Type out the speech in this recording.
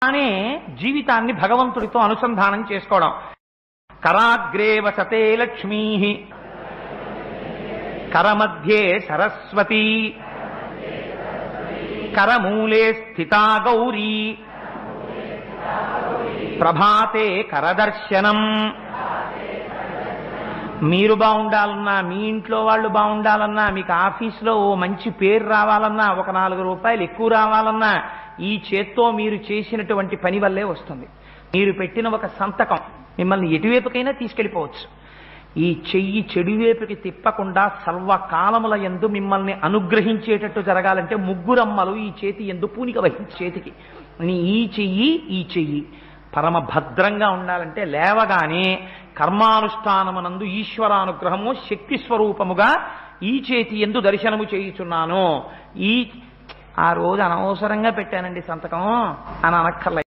అనే జీవితాన్ని భగవంతుడితో అనుసంధానం చేసుకోవడం. కరాగ్రే వసతే లక్ష్మీ కరమధ్యే సరస్వతి కరమూలే స్థితా గౌరీ ప్రభాతే కరదర్శనం. మీరు బాగుండాలన్నా, మీ ఇంట్లో వాళ్ళు బాగుండాలన్నా, మీకు ఆఫీసులో ఓ మంచి పేరు రావాలన్నా, ఒక 4 రూపాయలు ఎక్కువ రావాలన్నా ఈ చేత్తో మీరు చేసినటువంటి పని వల్లే వస్తుంది. మీరు పెట్టిన ఒక సంతకం మిమ్మల్ని ఎటువైపుకైనా తీసుకెళ్ళిపోవచ్చు. ఈ చెయ్యి చెడువైపుకి తిప్పకుండా సర్వకాలముల యందు మిమ్మల్ని అనుగ్రహించేటట్టు జరగాలంటే ముగ్గురమ్మలు ఈ చేతి యందు పూనిక వహించి చేతికి ఈ చెయ్యి పరమ భద్రంగా ఉండాలంటే లేవగానే కర్మానుష్ఠానమునందు ఈశ్వరానుగ్రహము శక్తి స్వరూపముగా ఈ చేతి యందు దర్శనము చేయుచున్నాను. ఆ రోజు అనవసరంగా పెట్టానండి సంతకం అని అనక్కర్లేదు.